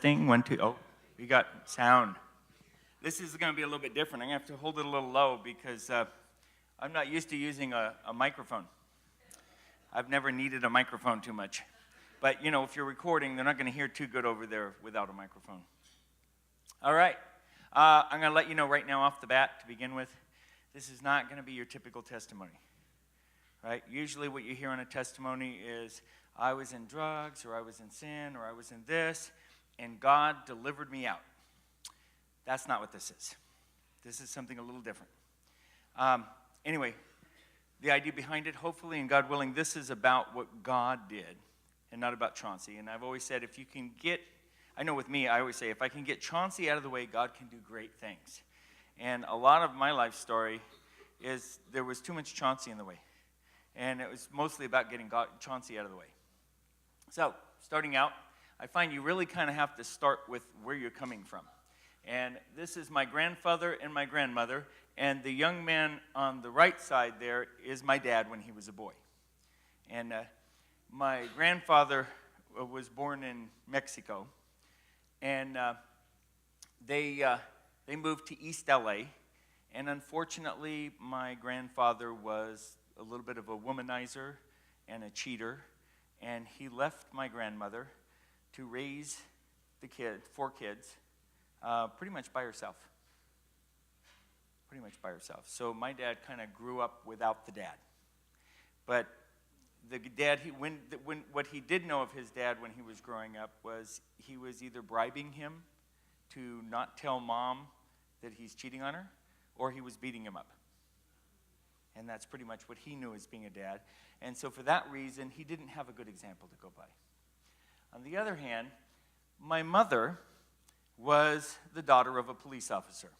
Testing, 1, 2. Oh, we got sound. This is going to be a little bit different. I'm going to have to hold it a little low because I'm not used to using a microphone. I've never needed a microphone too much. But, you know, if you're recording, they're not going to hear too good over there without a microphone. All right. I'm going to let you know right now off the bat to begin with, this is not going to be your typical testimony. Right? Usually what you hear on a testimony is, I was in drugs, or I was in sin, or I was in this, and God delivered me out. That's not what this is. This is something a little different. Anyway, the idea behind it, hopefully, and God willing, this is about what God did, and not about Chauncey. And I've always said, if you can get, I know with me, I always say, if I can get Chauncey out of the way, God can do great things. And a lot of my life story is there was too much Chauncey in the way. And it was mostly about getting Chauncey out of the way. So, starting out, I find you really kind of have to start with where you're coming from. And this is my grandfather and my grandmother, and the young man on the right side there is my dad when he was a boy. And my grandfather was born in Mexico, and they moved to East LA, and unfortunately, my grandfather was a little bit of a womanizer and a cheater, and he left my grandmother to raise the 4 kids, pretty much by herself. So my dad kind of grew up without the dad. But the dad, what he did know of his dad when he was growing up was he was either bribing him to not tell mom that he's cheating on her, or he was beating him up. And that's pretty much what he knew as being a dad. And so for that reason, he didn't have a good example to go by. On the other hand, my mother was the daughter of a police officer.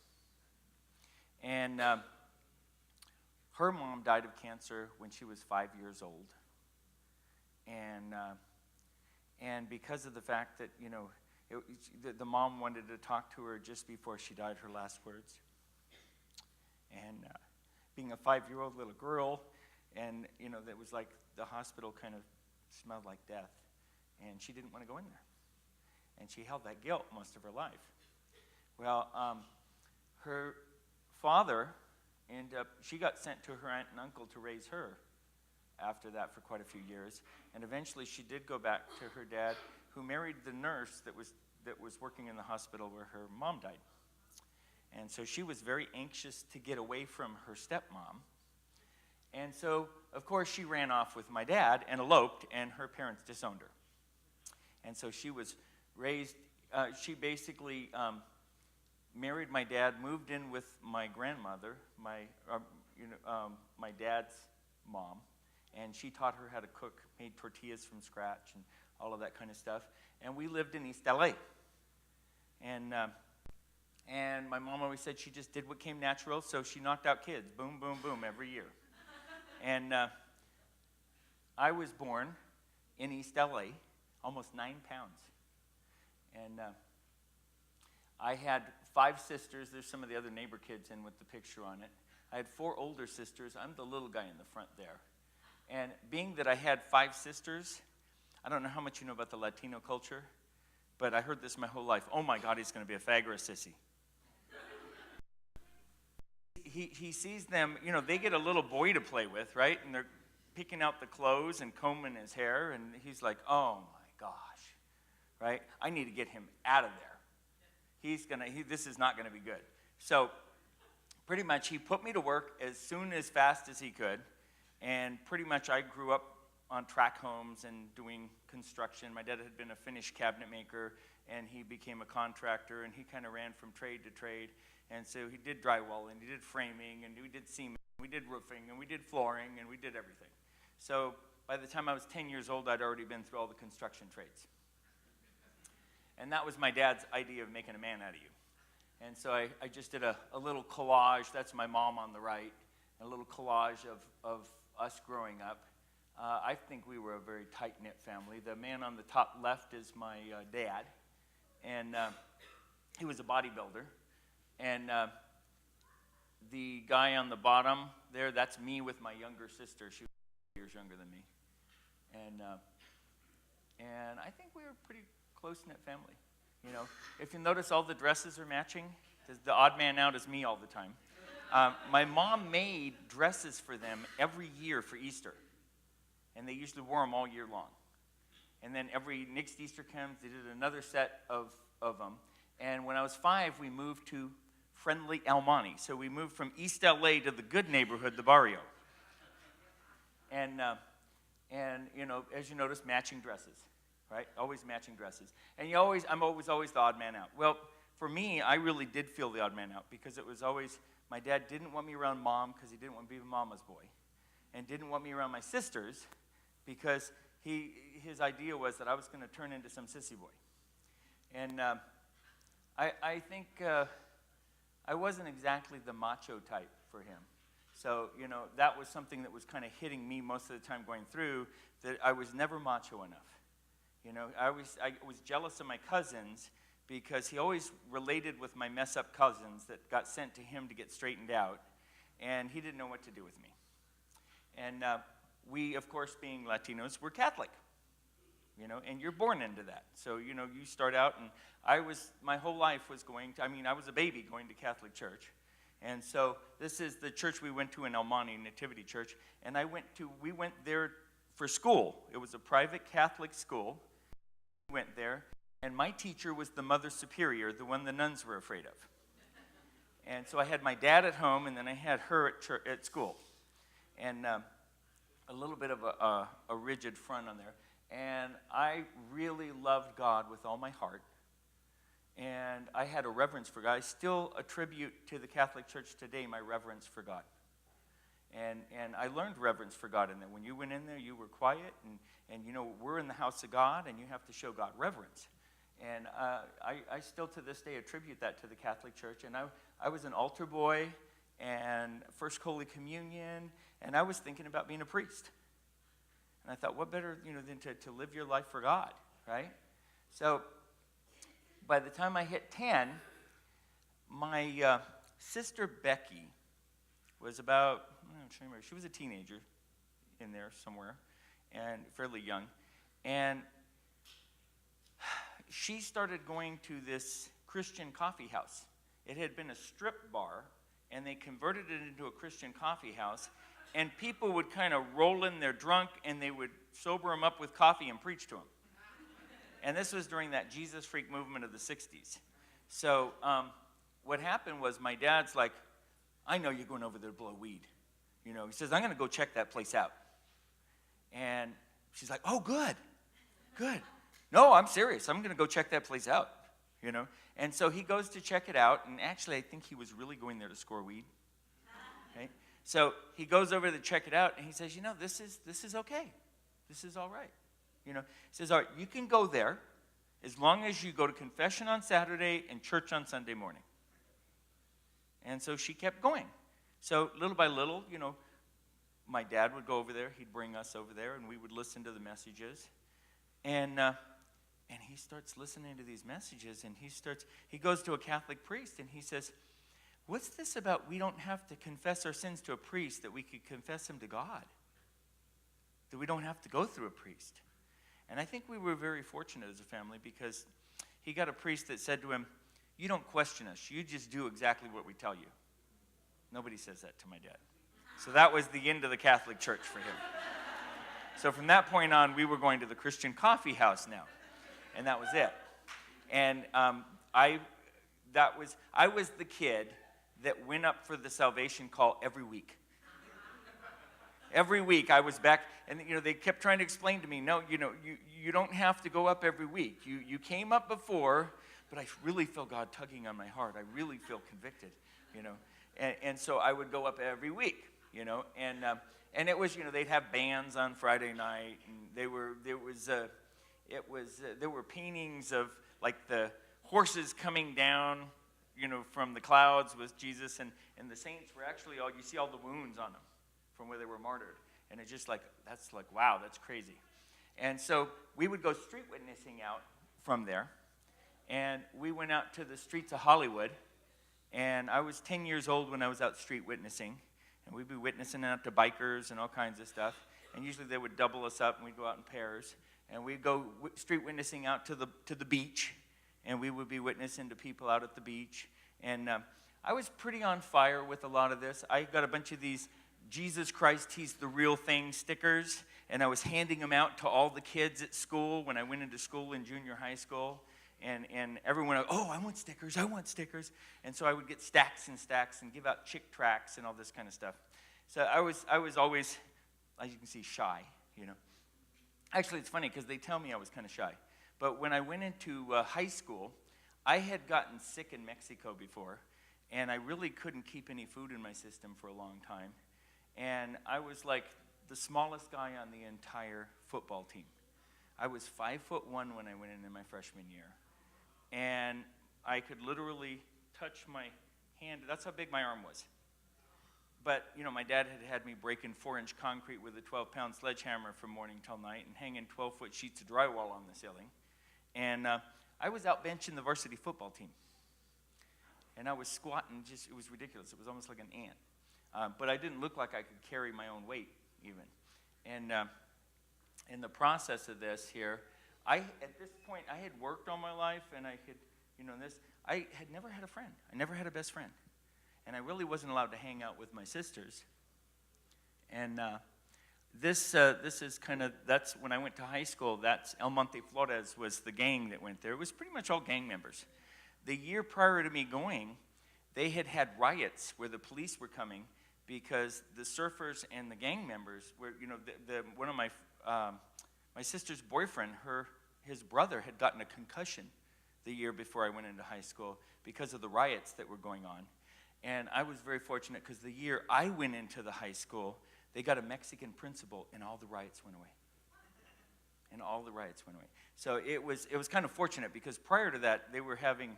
And her mom died of cancer when she was 5 years old. And because of the fact that, you know, the mom wanted to talk to her just before she died, her last words. And being a 5-year-old little girl, and, you know, that was like the hospital kind of smelled like death. And she didn't want to go in there. And she held that guilt most of her life. Well, her father she got sent to her aunt and uncle to raise her after that for quite a few years. And eventually she did go back to her dad, who married the nurse that was working in the hospital where her mom died. And so she was very anxious to get away from her stepmom. And so, of course, she ran off with my dad and eloped, and her parents disowned her. And so she was raised, she basically married my dad, moved in with my grandmother, my dad's mom, and she taught her how to cook, made tortillas from scratch and all of that kind of stuff. And we lived in East LA. And my mom always said she just did what came natural, so she knocked out kids, boom, boom, boom, every year. And I was born in East LA, almost 9 pounds. And I had 5 sisters. There's some of the other neighbor kids in with the picture on it. I had 4 older sisters. I'm the little guy in the front there. And being that I had 5 sisters, I don't know how much you know about the Latino culture, but I heard this my whole life. Oh my God, he's going to be a fag or a sissy. He sees them, you know, they get a little boy to play with, right? And they're picking out the clothes and combing his hair, and he's like, oh my gosh, right? I need to get him out of there. This is not going to be good. So pretty much he put me to work as fast as he could, and pretty much I grew up on track homes and doing construction. My dad had been a finished cabinet maker, and he became a contractor, and he kind of ran from trade to trade. And so he did drywall, and he did framing, and we did cement, we did roofing, and we did flooring, and we did everything. So by the time I was 10 years old, I'd already been through all the construction trades. And that was my dad's idea of making a man out of you. And so I just did a little collage. That's my mom on the right, a little collage of us growing up. I think we were a very tight-knit family. The man on the top left is my dad, and he was a bodybuilder. And the guy on the bottom there, that's me with my younger sister. She was 2 years younger than me. And I think we were a pretty close-knit family. You know, if you notice, all the dresses are matching. The odd man out is me all the time. My mom made dresses for them every year for Easter, and they usually wore them all year long. And then every next Easter comes, they did another set of them. And when I was 5, we moved to friendly El Monte. So we moved from East LA to the good neighborhood, the barrio. And you know, as you notice, matching dresses, right? Always matching dresses. And I'm always the odd man out. Well, for me, I really did feel the odd man out because it was always, my dad didn't want me around Mom because he didn't want to be Mama's boy, and didn't want me around my sisters because his idea was that I was going to turn into some sissy boy. And I think I wasn't exactly the macho type for him. So, you know, that was something that was kind of hitting me most of the time going through, that I was never macho enough. You know, I was jealous of my cousins because he always related with my mess-up cousins that got sent to him to get straightened out, and he didn't know what to do with me. And we, of course, being Latinos, were Catholic, you know, and you're born into that. So, you know, you start out, and my whole life was I was a baby going to Catholic church. And so this is the church we went to in El Monte, Nativity Church, and we went there for school. It was a private Catholic school. We went there, and my teacher was the Mother Superior, the one the nuns were afraid of. And so I had my dad at home, and then I had her at school. And a little bit of a rigid front on there. And I really loved God with all my heart. And I had a reverence for God. I still attribute to the Catholic Church today my reverence for God. And I learned reverence for God in there. When you went in there, you were quiet, and you know, we're in the house of God, and you have to show God reverence. And I still to this day attribute that to the Catholic Church. And I was an altar boy and First Holy Communion, and I was thinking about being a priest. And I thought, what better, you know, than to live your life for God, right? So by the time I hit 10, my sister Becky was about, I'm trying to remember, she was a teenager in there somewhere, and fairly young. And she started going to this Christian coffee house. It had been a strip bar, and they converted it into a Christian coffee house, and people would kind of roll in there drunk, and they would sober them up with coffee and preach to them. And this was during that Jesus freak movement of the 60s. So what happened was my dad's like, I know you're going over there to blow weed. You know, he says, I'm going to go check that place out. And she's like, oh, good. No, I'm serious. I'm going to go check that place out, you know. And so he goes to check it out, and actually I think he was really going there to score weed. Okay? So he goes over to check it out, and he says, you know, this is okay. This is all right. You know, he says, all right, you can go there as long as you go to confession on Saturday and church on Sunday morning. And so she kept going. So little by little, you know, my dad would go over there. He'd bring us over there, and we would listen to the messages. And he starts listening to these messages, and he goes to a Catholic priest, and he says, what's this about we don't have to confess our sins to a priest, that we could confess them to God? That we don't have to go through a priest? And I think we were very fortunate as a family because he got a priest that said to him, you don't question us. You just do exactly what we tell you. Nobody says that to my dad. So that was the end of the Catholic Church for him. So from that point on, we were going to the Christian coffee house now. And that was it. And I was the kid that went up for the salvation call every week. Every week I was back, and you know, they kept trying to explain to me, no, you know, you don't have to go up every week. You came up before, but I really feel God tugging on my heart. I really feel convicted, you know. And so I would go up every week, you know, and it was, you know, they'd have bands on Friday night, and there were paintings of like the horses coming down, you know, from the clouds with Jesus, and the saints were actually you see all the wounds on them from where they were martyred. And it's just like, that's like, wow, that's crazy. And so we would go street witnessing out from there. And we went out to the streets of Hollywood. And I was 10 years old when I was out street witnessing. And we'd be witnessing out to bikers and all kinds of stuff. And usually they would double us up, and we'd go out in pairs. And we'd go street witnessing out to the beach. and we would be witnessing to people out at the beach. And I was pretty on fire with a lot of this. I got a bunch of these Jesus Christ, He's the real thing stickers, and I was handing them out to all the kids at school when I went into school in junior high school. And everyone, oh, I want stickers, I want stickers. And so I would get stacks and stacks and give out chick tracts and all this kind of stuff. So I was always, as you can see, shy, you know. Actually, it's funny because they tell me I was kind of shy. But when I went into high school, I had gotten sick in Mexico before, and I really couldn't keep any food in my system for a long time. And I was like the smallest guy on the entire football team. I was 5'1" when I went into my freshman year. And I could literally touch my hand. That's how big my arm was. But, you know, my dad had me breaking 4-inch concrete with a 12-pound sledgehammer from morning till night and hanging 12-foot sheets of drywall on the ceiling. And I was out benching the varsity football team. And I was squatting, it was ridiculous. It was almost like an ant. But I didn't look like I could carry my own weight, even. And in the process of this here, at this point, I had worked all my life, and I had, you know, I had never had a friend. I never had a best friend. And I really wasn't allowed to hang out with my sisters. And this is kind of, that's when I went to high school. That's El Monte Flores was the gang that went there. It was pretty much all gang members. The year prior to me going, they had riots where the police were coming because the surfers and the gang members were, you know, one of my sister's boyfriend, his brother had gotten a concussion the year before I went into high school because of the riots that were going on. And I was very fortunate because the year I went into the high school, they got a Mexican principal, and all the riots went away. And all the riots went away. So it was kind of fortunate because prior to that, they were having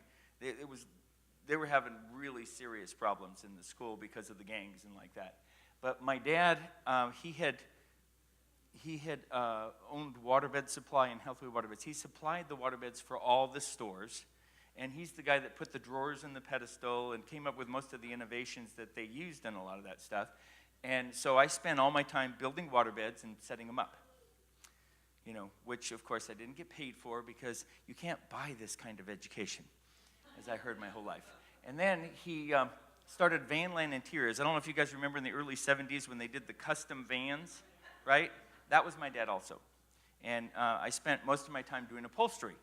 really serious problems in the school because of the gangs and like that. But my dad, he had owned waterbed supply and Healthway Waterbeds. He supplied the waterbeds for all the stores. And he's the guy that put the drawers in the pedestal and came up with most of the innovations that they used in a lot of that stuff. And so I spent all my time building waterbeds and setting them up, you know, which, of course, I didn't get paid for because you can't buy this kind of education, as I heard my whole life. And then he started Vanland Interiors. I don't know if you guys remember in the early 70s when they did the custom vans, right? That was my dad also. And I spent most of my time doing upholstery.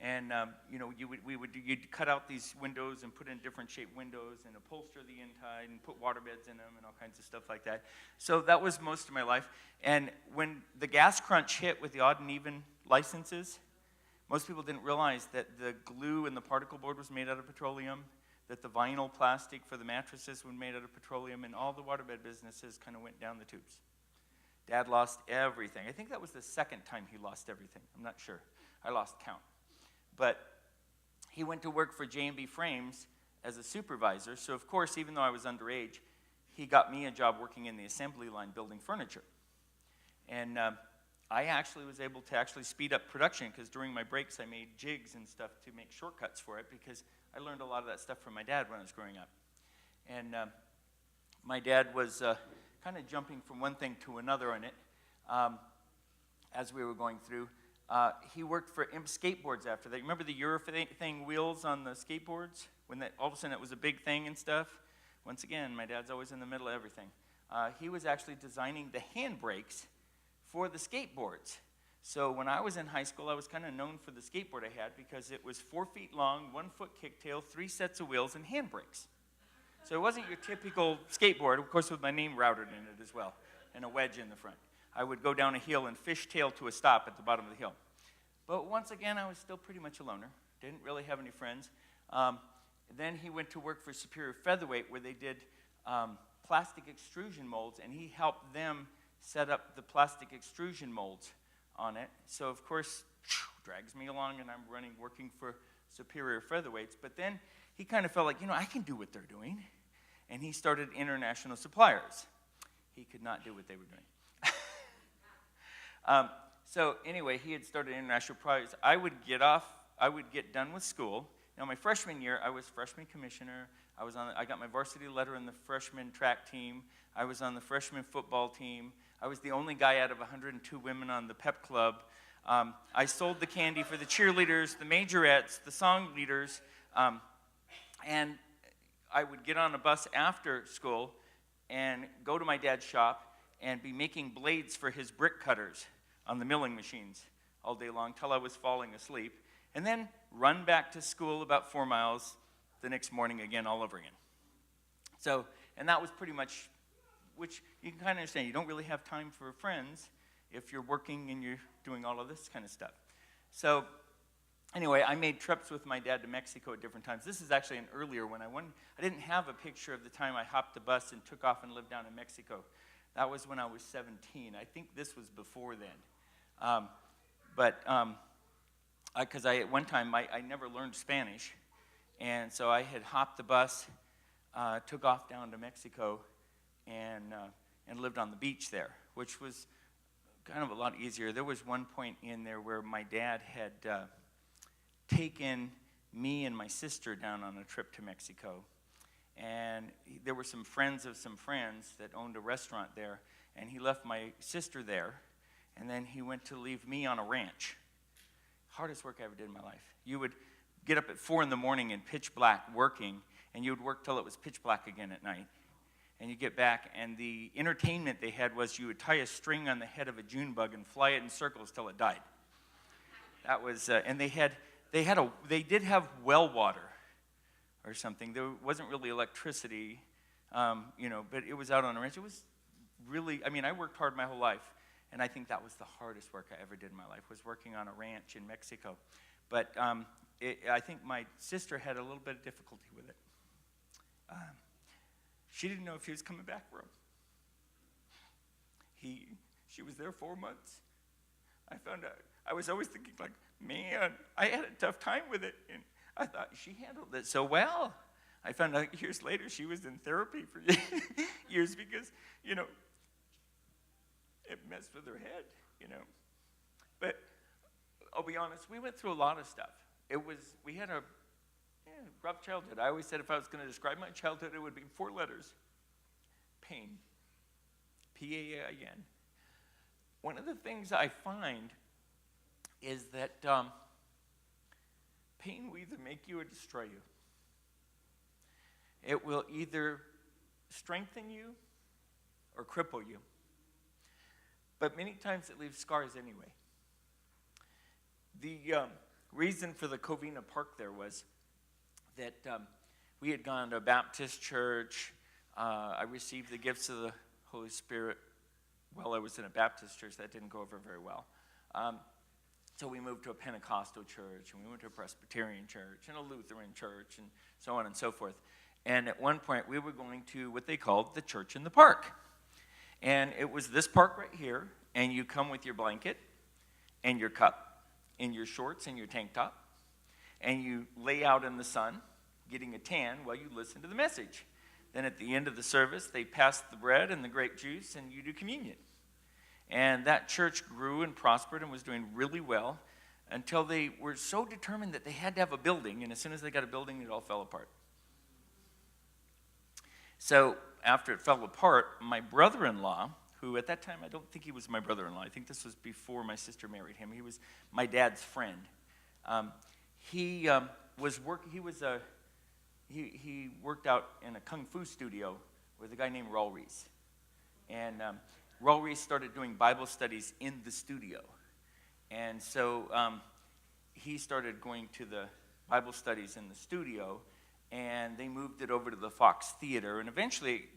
And, you know, you'd cut out these windows and put in different shaped windows and upholster the inside and put waterbeds in them and all kinds of stuff like that. So that was most of my life. And when the gas crunch hit with the odd and even licenses, most people didn't realize that the glue in the particle board was made out of petroleum, that the vinyl plastic for the mattresses was made out of petroleum, and all the waterbed businesses kind of went down the tubes. Dad lost everything. I think that was the second time he lost everything. I'm not sure. I lost count. But he went to work for J&B Frames as a supervisor. So, of course, even though I was underage, he got me a job working in the assembly line building furniture. And I actually was able to speed up production because during my breaks I made jigs and stuff to make shortcuts for it because I learned a lot of that stuff from my dad when I was growing up. And my dad was kind of jumping from one thing to another on it as we were going through. He worked for Imp Skateboards after that. Remember the urethane wheels on the skateboards? When all of a sudden it was a big thing and stuff? Once again, my dad's always in the middle of everything. He was actually designing the handbrakes for the skateboards. So when I was in high school, I was kind of known for the skateboard I had because it was 4 feet long, 1 foot kicktail, 3 sets of wheels, and handbrakes. So it wasn't your typical skateboard, of course with my name routed in it as well, and a wedge in the front. I would go down a hill and fishtail to a stop at the bottom of the hill. But once again, I was still pretty much a loner. Didn't really have any friends. Then he went to work for Superior Featherweight where they did plastic extrusion molds, and he helped them set up the plastic extrusion molds on it. So, of course, drags me along, and I'm working for Superior Featherweights. But then he kind of felt like, you know, I can do what they're doing. And he started International Suppliers. He could not do what they were doing. So anyway, he had started International Suppliers. I would get done with school. Now, my freshman year, I was freshman commissioner. I got my varsity letter in the freshman track team. I was on the freshman football team. I was the only guy out of 102 women on the pep club. I sold the candy for the cheerleaders, the majorettes, the song leaders, and I would get on a bus after school and go to my dad's shop and be making blades for his brick cutters on the milling machines all day long till I was falling asleep, and then run back to school about 4 miles the next morning again, all over again. So, and that was pretty much, which you can kind of understand. You don't really have time for friends if you're working and you're doing all of this kind of stuff. So, anyway, I made trips with my dad to Mexico at different times. This is actually an earlier one. I didn't have a picture of the time I hopped the bus and took off and lived down in Mexico. That was when I was 17. I think this was before then. Because at one time, I never learned Spanish. And so I had hopped the bus, took off down to Mexico, and lived on the beach there, which was kind of a lot easier. There was one point in there where my dad had taken me and my sister down on a trip to Mexico. And there were some friends of some friends that owned a restaurant there, and he left my sister there, and then he went to leave me on a ranch. Hardest work I ever did in my life. You would get up at 4 in the morning in pitch black working, and you would work till it was pitch black again at night. And you get back, and the entertainment they had was you would tie a string on the head of a June bug and fly it in circles till it died. That was, and they did have well water or something. There wasn't really electricity, but it was out on a ranch. It was really, I worked hard my whole life, and I think that was the hardest work I ever did in my life, was working on a ranch in Mexico. But I think my sister had a little bit of difficulty with it. She didn't know if he was coming back for him. She was there 4 months. I found out, I was always thinking like, man, I had a tough time with it, and I thought she handled it so well. I found out years later she was in therapy for years because, it messed with her head, But I'll be honest, we went through a lot of stuff. We had a rough childhood. I always said if I was going to describe my childhood, it would be 4 letters. Pain. P-A-I-N. One of the things I find is that pain will either make you or destroy you. It will either strengthen you or cripple you. But many times it leaves scars anyway. The reason for the Covina Park there was that we had gone to a Baptist church. I received the gifts of the Holy Spirit while I was in a Baptist church. That didn't go over very well. So we moved to a Pentecostal church, and we went to a Presbyterian church, and a Lutheran church, and so on and so forth. And at one point, we were going to what they called the church in the park. And it was this park right here, and you come with your blanket and your cup and your shorts and your tank top, and you lay out in the sun, getting a tan while you listen to the message. Then at the end of the service, they pass the bread and the grape juice, and you do communion. And that church grew and prospered and was doing really well until they were so determined that they had to have a building, and as soon as they got a building, it all fell apart. So after it fell apart, my brother-in-law, who at that time, I don't think he was my brother-in-law. I think this was before my sister married him. He was my dad's friend. He worked out in a kung fu studio with a guy named Raul Reese. And Raul Reese started doing Bible studies in the studio. And so he started going to the Bible studies in the studio, and they moved it over to the Fox Theater. And eventually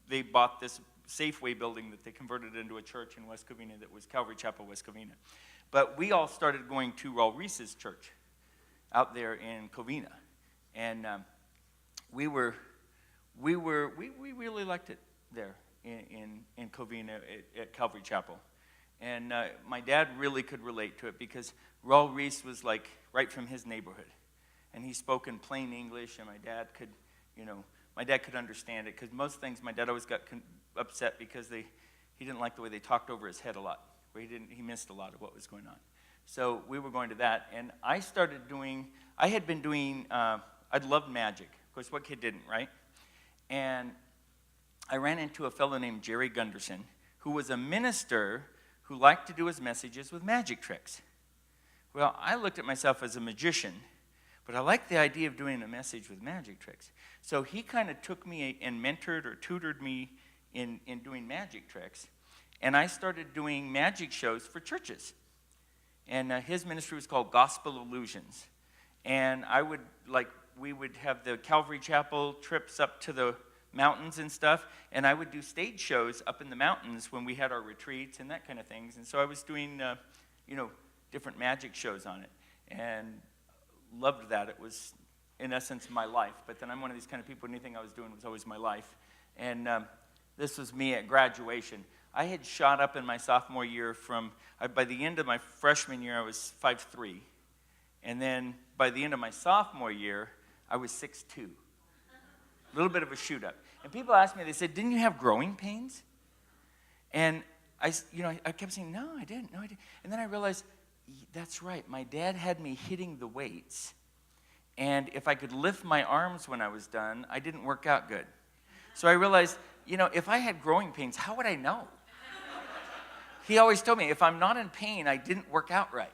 they bought this Safeway building that they converted into a church in West Covina that was Calvary Chapel, West Covina. But we all started going to Raul Reese's church out there in Covina. And we really liked it there in Covina at Calvary Chapel. And my dad really could relate to it because Raul Reese was like right from his neighborhood. And he spoke in plain English, and my dad could understand it, because most things my dad always got upset because he didn't like the way they talked over his head a lot, where he missed a lot of what was going on. So we were going to that, and I loved magic. Of course, what kid didn't, right? And I ran into a fellow named Jerry Gunderson, who was a minister who liked to do his messages with magic tricks. Well, I looked at myself as a magician, but I liked the idea of doing a message with magic tricks. So he kind of took me and mentored or tutored me in doing magic tricks. And I started doing magic shows for churches. And his ministry was called Gospel Illusions. And we would have the Calvary Chapel trips up to the mountains and stuff, and I would do stage shows up in the mountains when we had our retreats and that kind of things. And so I was doing, different magic shows on it, and loved that. It was, in essence, my life. But then I'm one of these kind of people, anything I was doing was always my life. And this was me at graduation. I had shot up in my sophomore year by the end of my freshman year, I was 5'3". And then by the end of my sophomore year, I was 6'2". A little bit of a shoot up. And people asked me, they said, didn't you have growing pains? And I kept saying, no, I didn't. And then I realized, that's right. My dad had me hitting the weights. And if I could lift my arms when I was done, I didn't work out good. So I realized, if I had growing pains, how would I know? He always told me, if I'm not in pain, I didn't work out right.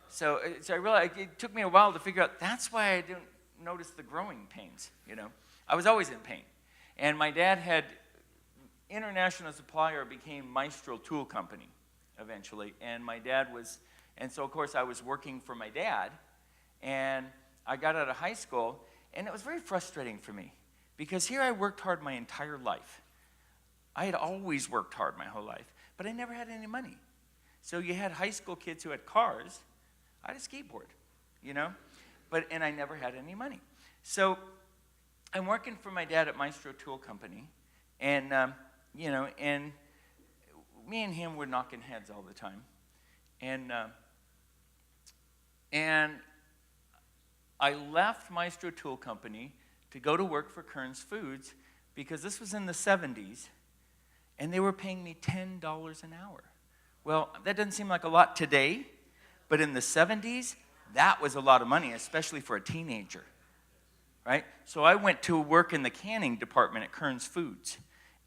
So I realized it took me a while to figure out that's why I didn't notice the growing pains, I was always in pain. And my dad had international supplier became Maestro Tool Company eventually. And so of course I was working for my dad. And I got out of high school, and it was very frustrating for me because here I worked hard my entire life. I had always worked hard my whole life, but I never had any money. So you had high school kids who had cars. I had a skateboard, and I never had any money. So I'm working for my dad at Maestro Tool Company, and, and me and him were knocking heads all the time. And I left Maestro Tool Company to go to work for Kern's Foods because this was in the 70s, and they were paying me $10 an hour. Well, that doesn't seem like a lot today, but in the 70s, that was a lot of money, especially for a teenager, right? So I went to work in the canning department at Kern's Foods,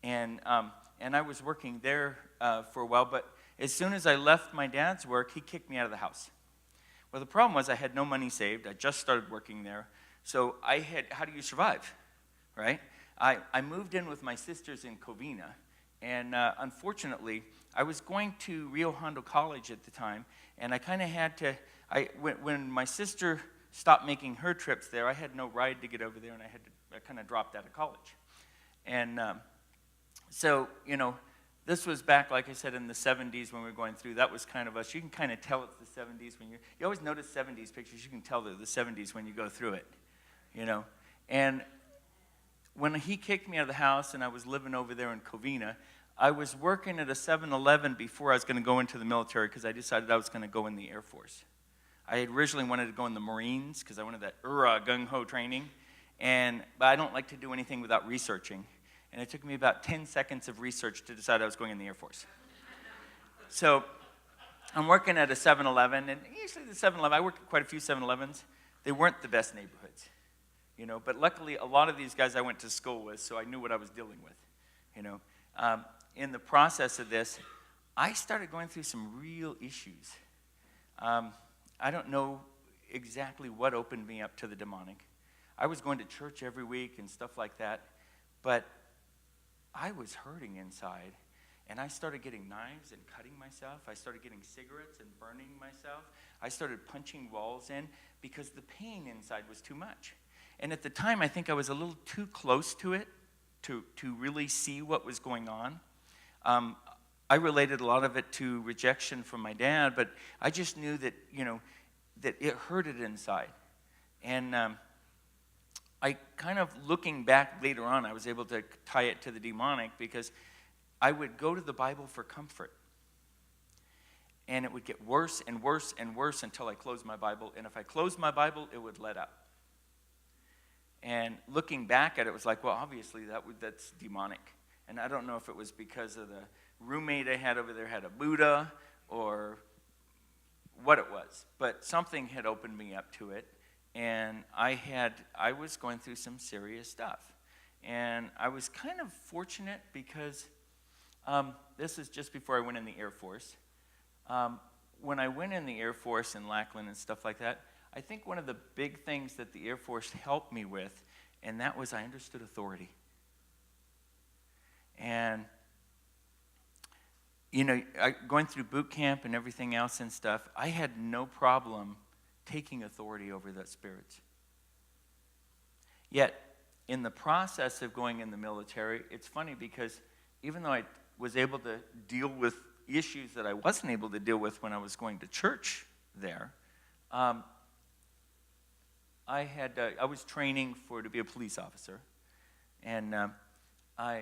and I was working there for a while, but as soon as I left my dad's work, he kicked me out of the house. Well, the problem was I had no money saved. I just started working there, so how do you survive, right? I moved in with my sisters in Covina, and unfortunately, I was going to Rio Hondo College at the time, and I kind of had to, when my sister stopped making her trips there, I had no ride to get over there, and I kind of dropped out of college. And so, this was back, like I said, in the 70s when we were going through. That was kind of us. You can kind of tell it's the 70s when you always notice 70s pictures. You can tell they're the 70s when you go through it, And when he kicked me out of the house and I was living over there in Covina, I was working at a 7-Eleven before I was going to go into the military because I decided I was going to go in the Air Force. I had originally wanted to go in the Marines because I wanted that gung-ho training, but I don't like to do anything without researching. And it took me about 10 seconds of research to decide I was going in the Air Force. So I'm working at a 7-Eleven, and usually the 7-Eleven, I worked at quite a few 7-Elevens. They weren't the best neighborhoods, but luckily a lot of these guys I went to school with, so I knew what I was dealing with, In the process of this, I started going through some real issues. I don't know exactly what opened me up to the demonic. I was going to church every week and stuff like that, but I was hurting inside, and I started getting knives and cutting myself. I started getting cigarettes and burning myself. I started punching walls in because the pain inside was too much. And at the time, I think I was a little too close to it to really see what was going on. I related a lot of it to rejection from my dad, but I just knew that, that it hurted inside. And I kind of, looking back later on, I was able to tie it to the demonic because I would go to the Bible for comfort. And it would get worse and worse and worse until I closed my Bible. And if I closed my Bible, it would let up. And looking back at it, it was like, well, obviously that's demonic. And I don't know if it was because of the roommate I had over there had a Buddha or what it was. But something had opened me up to it. And I was going through some serious stuff. And I was kind of fortunate because This is just before I went in the Air Force. When I went in the Air Force in Lackland and stuff like that, I think one of the big things that the Air Force helped me with, and that was I understood authority. And, going through boot camp and everything else and stuff, I had no problem taking authority over that spirit. Yet, in the process of going in the military, it's funny because even though I was able to deal with issues that I wasn't able to deal with when I was going to church there, I was training to be a police officer, and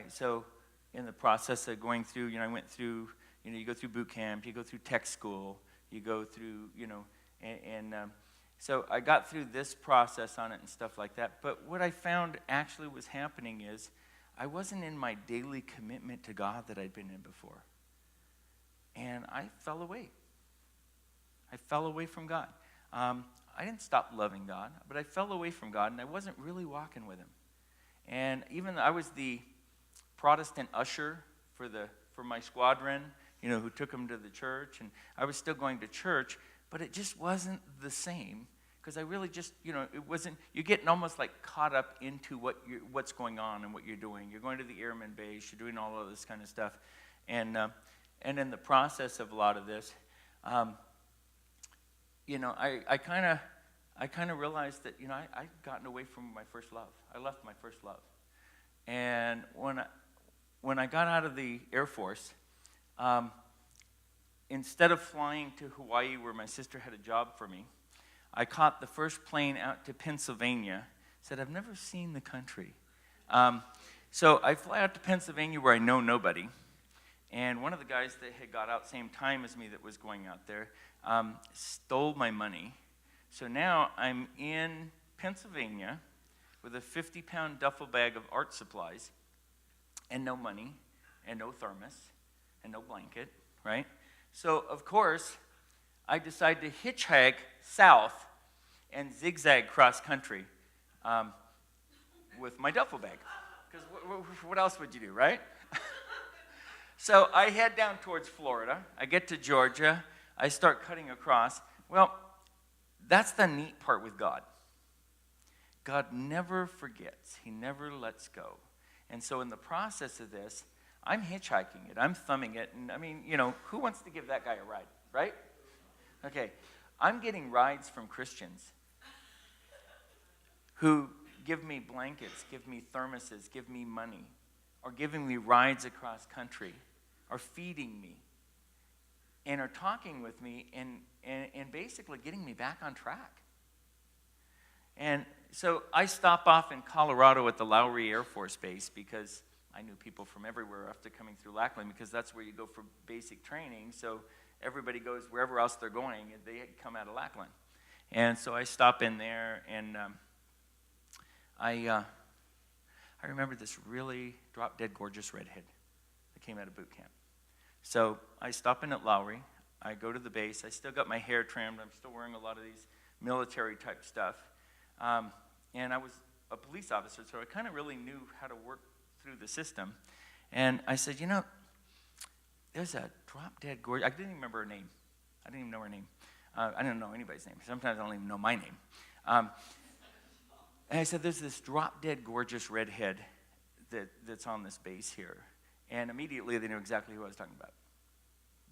so in the process of going through, I went through, you go through boot camp, you go through tech school, you go through, so I got through this process on it and stuff like that. But what I found actually was happening is I wasn't in my daily commitment to God that I'd been in before, and I fell away. I fell away from God. I didn't stop loving God, but I fell away from God, and I wasn't really walking with Him. And even though I was the Protestant usher for my squadron, who took them to the church, and I was still going to church, but it just wasn't the same, because I really just, it wasn't, you're getting almost like caught up into what's going on and what you're doing. You're going to the airman base, you're doing all of this kind of stuff. And in the process of a lot of this, I kind of realized that, I'd gotten away from my first love. I left my first love. And when I got out of the Air Force, instead of flying to Hawaii, where my sister had a job for me, I caught the first plane out to Pennsylvania. Said, I've never seen the country. So I fly out to Pennsylvania where I know nobody. And one of the guys that had got out same time as me that was going out there stole my money. So now I'm in Pennsylvania with a 50-pound duffel bag of art supplies and no money and no thermos and no blanket, right? So, of course, I decide to hitchhike south and zigzag cross-country with my duffel bag. Because what else would you do, right? So I head down towards Florida. I get to Georgia. I start cutting across. Well, that's the neat part with God. God never forgets. He never lets go. And so in the process of this, I'm hitchhiking it. I'm thumbing it. And I mean, who wants to give that guy a ride, right? Okay. I'm getting rides from Christians who give me blankets, give me thermoses, give me money, or giving me rides across country, or feeding me, and are talking with me and basically getting me back on track. And so I stop off in Colorado at the Lowry Air Force Base because I knew people from everywhere after coming through Lackland, because that's where you go for basic training. So everybody goes wherever else they're going, and they come out of Lackland. And so I stop in there, and I remember this really drop-dead gorgeous redhead that came out of boot camp. So I stop in at Lowry. I go to the base. I still got my hair trimmed. I'm still wearing a lot of these military-type stuff. And I was a police officer, so I kind of really knew how to work through the system. And I said, there's a drop-dead gorgeous. I didn't even remember her name. I didn't even know her name. I didn't know anybody's name. Sometimes I don't even know my name. And I said, there's this drop-dead gorgeous redhead that's on this base here. And immediately they knew exactly who I was talking about,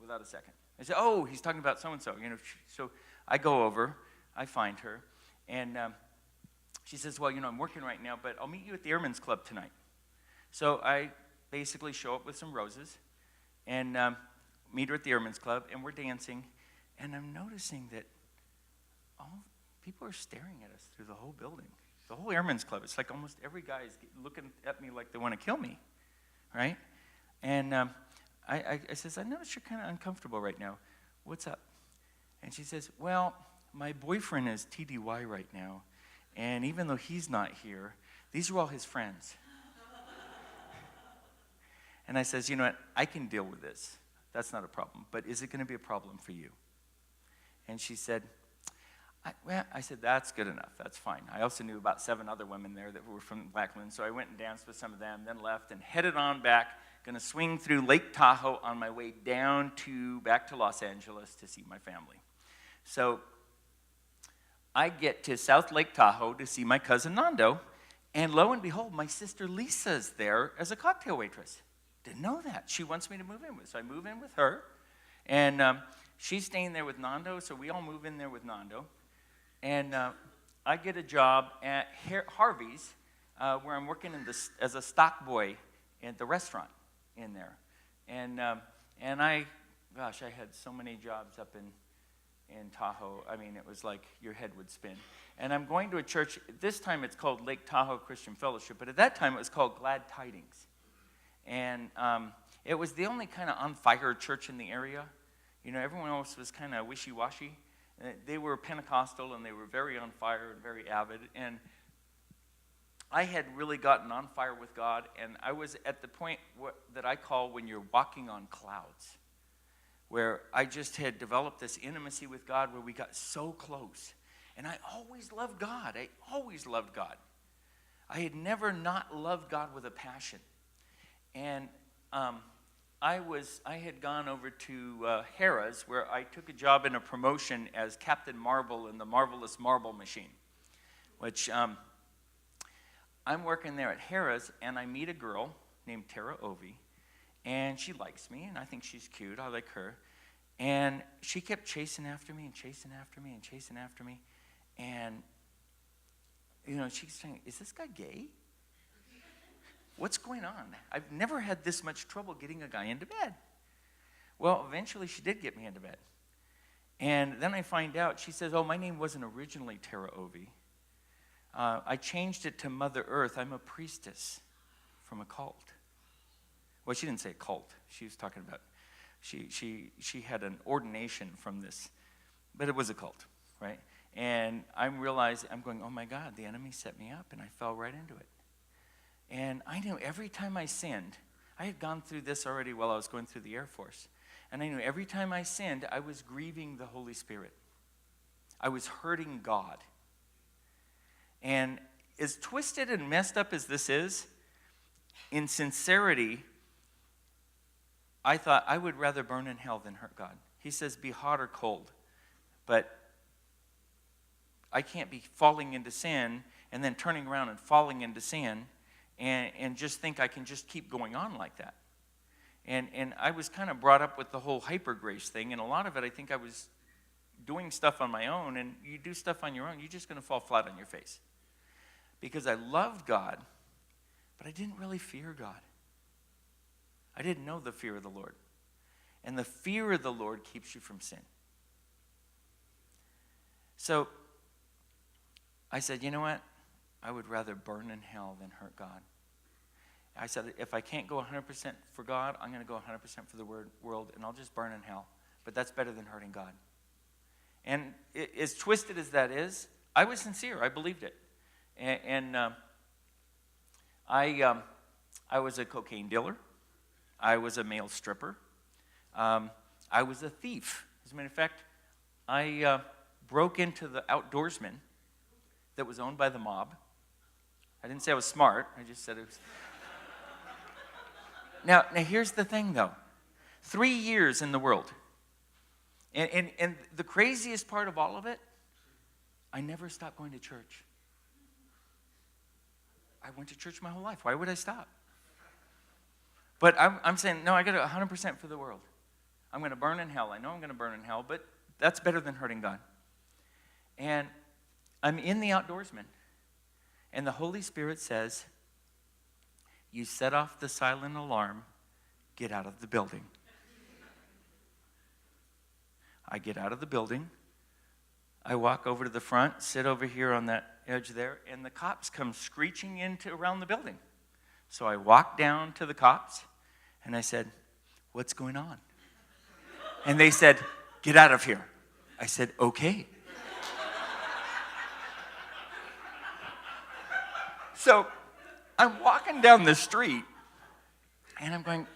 without a second. I said, oh, he's talking about so-and-so. So I go over, I find her, and she says, well, I'm working right now, but I'll meet you at the Airmen's Club tonight. So I basically show up with some roses and meet her at the Airmen's Club, and we're dancing, and I'm noticing that all people are staring at us through the whole building. The whole Airmen's Club, it's like almost every guy is looking at me like they want to kill me, right? And I says, I notice you're kind of uncomfortable right now. What's up? And she says, well, my boyfriend is TDY right now, and even though he's not here, these are all his friends. And I says, you know what, I can deal with this. That's not a problem, but is it going to be a problem for you? And she said, I said, that's good enough. That's fine. I also knew about 7 other women there that were from Lackland, so I went and danced with some of them, then left and headed on back going to swing through Lake Tahoe on my way back to Los Angeles to see my family. So I get to South Lake Tahoe to see my cousin Nando, and lo and behold, my sister Lisa's there as a cocktail waitress. Didn't know that. She wants me to move in with, so I move in with her, and she's staying there with Nando, so we all move in there with Nando, and I get a job at Harvey's, where I'm working as a stock boy at the restaurant in there, and I had so many jobs up in Tahoe. I mean, it was like your head would spin. And I'm going to a church. This time it's called Lake Tahoe Christian Fellowship, but at that time it was called Glad Tidings. And it was the only kind of on-fire church in the area. You know, everyone else was kind of wishy-washy. They were Pentecostal, and they were very on fire and very avid. And I had really gotten on fire with God, and I was at the point that I call when you're walking on clouds, where I just had developed this intimacy with God where we got so close. And I always loved God. I always loved God. I had never not loved God with a passion. And I had gone over to Harrah's, where I took a job in a promotion as Captain Marvel in the Marvelous Marble Machine, which I'm working there at Harrah's, and I meet a girl named Tara Ovi, and she likes me, and I think she's cute. I like her. And she kept chasing after me and chasing after me and chasing after me. And, you know, she's saying, is this guy gay? What's going on? I've never had this much trouble getting a guy into bed. Well, eventually she did get me into bed. And then I find out, she says, oh, my name wasn't originally Tara Ovi. I changed it to Mother Earth. I'm a priestess from a cult. Well, she didn't say cult. She was talking about, she had an ordination from this, but it was a cult, right? And I'm going, oh my God, the enemy set me up, and I fell right into it. And I knew every time I sinned, I had gone through this already while I was going through the Air Force, and I knew every time I sinned, I was grieving the Holy Spirit. I was hurting God. And as twisted and messed up as this is, in sincerity, I thought I would rather burn in hell than hurt God. He says, be hot or cold. But I can't be falling into sin and then turning around and falling into sin and just think I can just keep going on like that. And I was kind of brought up with the whole hyper grace thing, and a lot of it I think I was doing stuff on my own, and you do stuff on your own, you're just going to fall flat on your face. Because I loved God, but I didn't really fear God. I didn't know the fear of the Lord. And the fear of the Lord keeps you from sin. So I said, you know what? I would rather burn in hell than hurt God. I said, if I can't go 100% for God, I'm going to go 100% for the world, and I'll just burn in hell. But that's better than hurting God. And as twisted as that is, I was sincere. I believed it. And I was a cocaine dealer. I was a male stripper. I was a thief. As a matter of fact, I broke into the Outdoorsman that was owned by the mob. I didn't say I was smart. I just said it was. Now here's the thing, though. 3 years in the world. And the craziest part of all of it, I never stopped going to church. I went to church my whole life. Why would I stop? But I'm saying, no, I got to 100% for the world. I'm going to burn in hell. I know I'm going to burn in hell, but that's better than hurting God. And I'm in the Outdoorsman, and the Holy Spirit says, you set off the silent alarm, get out of the building. I get out of the building. I walk over to the front, sit over here on that edge there, and the cops come screeching around the building. So I walked down to the cops, and I said, what's going on? And they said, get out of here. I said, okay. So I'm walking down the street, and I'm going,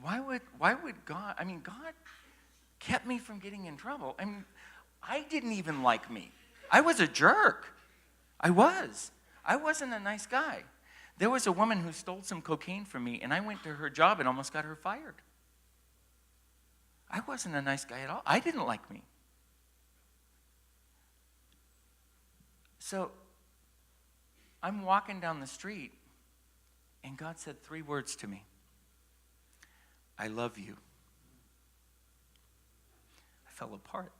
why would God, God kept me from getting in trouble. I didn't even like me. I was a jerk. I wasn't a nice guy. There was a woman who stole some cocaine from me, and I went to her job and almost got her fired. I wasn't a nice guy at all. I didn't like me. So I'm walking down the street, and God said 3 words to me. I love you. I fell apart.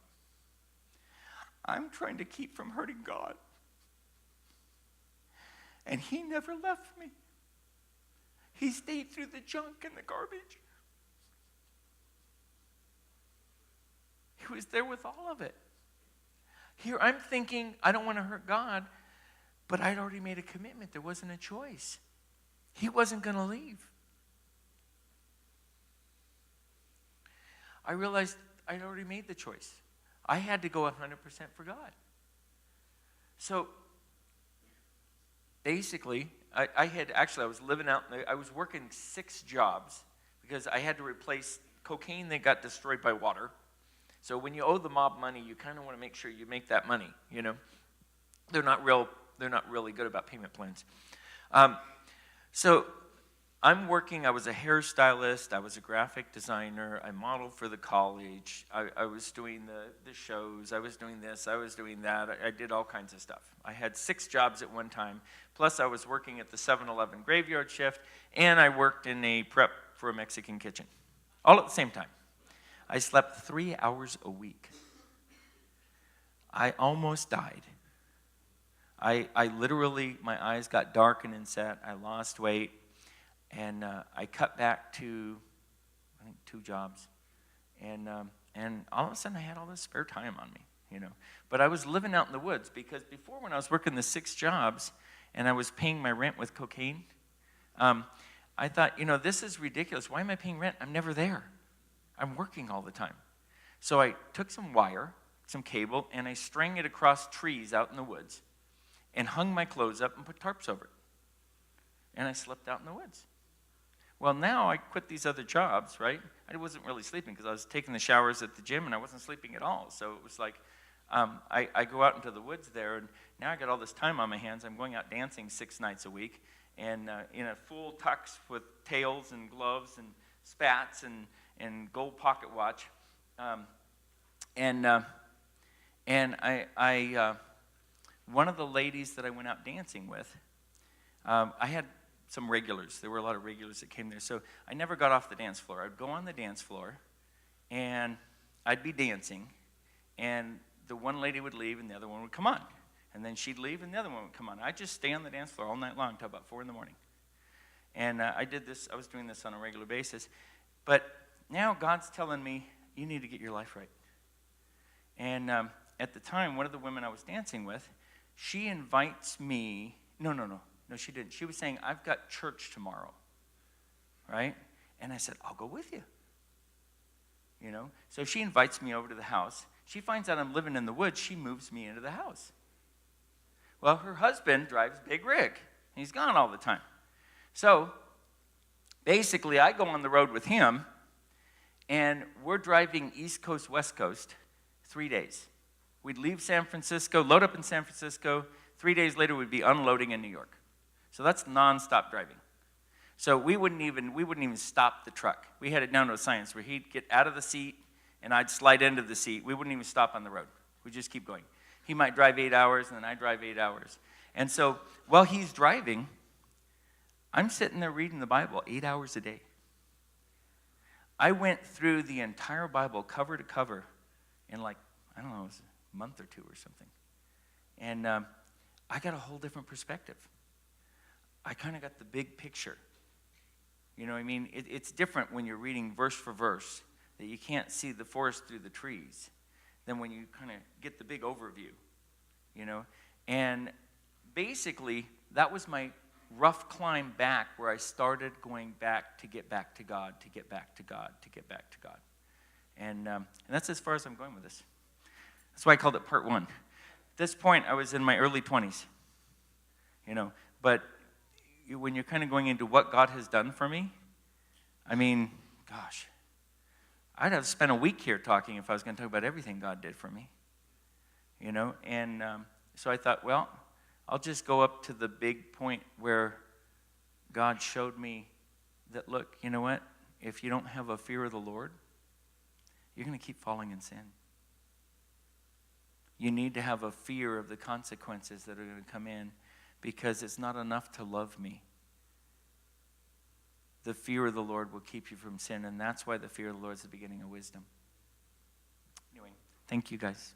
I'm trying to keep from hurting God. And he never left me. He stayed through the junk and the garbage. He was there with all of it. Here I'm thinking, I don't want to hurt God, but I'd already made a commitment. There wasn't a choice. He wasn't going to leave. I realized I'd already made the choice. I had to go 100% for God. So basically, I was living out, I was working 6 jobs because I had to replace cocaine that got destroyed by water. So when you owe the mob money, you kind of want to make sure you make that money, you know. They're not really good about payment plans. So I'm working, I was a hairstylist, I was a graphic designer, I modeled for the college, I was doing the shows, I was doing this, I was doing that, I did all kinds of stuff. I had 6 jobs at one time, plus I was working at the 7-Eleven graveyard shift, and I worked in a prep for a Mexican kitchen, all at the same time. I slept 3 hours a week. I almost died. I literally, my eyes got darkened and set, I lost weight. And I cut back to, I think, 2 jobs. And all of a sudden, I had all this spare time on me, you know. But I was living out in the woods because before, when I was working the 6 jobs and I was paying my rent with cocaine, I thought, you know, this is ridiculous. Why am I paying rent? I'm never there. I'm working all the time. So I took some wire, some cable, and I string it across trees out in the woods and hung my clothes up and put tarps over it. And I slept out in the woods. Well, now I quit these other jobs, right? I wasn't really sleeping because I was taking the showers at the gym and I wasn't sleeping at all. So it was like I go out into the woods there, and now I got all this time on my hands. I'm going out dancing 6 nights a week, and in a full tux with tails and gloves and spats and gold pocket watch. One of the ladies that I went out dancing with, I had some regulars. There were a lot of regulars that came there. So I never got off the dance floor. I'd go on the dance floor, and I'd be dancing, and the one lady would leave, and the other one would come on. And then she'd leave, and the other one would come on. I'd just stay on the dance floor all night long until about 4 in the morning. And I was doing this on a regular basis. But now God's telling me, you need to get your life right. And at the time, one of the women I was dancing with, she invites me, No, she didn't. She was saying, I've got church tomorrow, right? And I said, I'll go with you, you know? So she invites me over to the house. She finds out I'm living in the woods. She moves me into the house. Well, her husband drives big rig. He's gone all the time. So basically, I go on the road with him, and we're driving East Coast, West Coast, 3 days. We'd leave San Francisco, load up in San Francisco. 3 days later, we'd be unloading in New York. So that's nonstop driving. So we wouldn't even stop the truck. We had it down to a science where he'd get out of the seat and I'd slide into the seat. We wouldn't even stop on the road. We'd just keep going. He might drive 8 hours and then I'd drive 8 hours. And so while he's driving, I'm sitting there reading the Bible 8 hours a day. I went through the entire Bible cover to cover in it was a month or 2 or something. And I got a whole different perspective. I kind of got the big picture. You know what I mean? It's different when you're reading verse for verse, that you can't see the forest through the trees, than when you kind of get the big overview, you know? And basically, that was my rough climb back where I started going back to get back to God, to get back to God, to get back to God. And that's as far as I'm going with this. That's why I called it part 1. At this point, I was in my early 20s, you know, but when you're kind of going into what God has done for me, I mean, gosh, I'd have spent a week here talking if I was going to talk about everything God did for me, you know, and so I thought, well, I'll just go up to the big point where God showed me that, look, you know what? If you don't have a fear of the Lord, you're going to keep falling in sin. You need to have a fear of the consequences that are going to come in, because it's not enough to love me. The fear of the Lord will keep you from sin, and that's why the fear of the Lord is the beginning of wisdom. Anyway, thank you guys.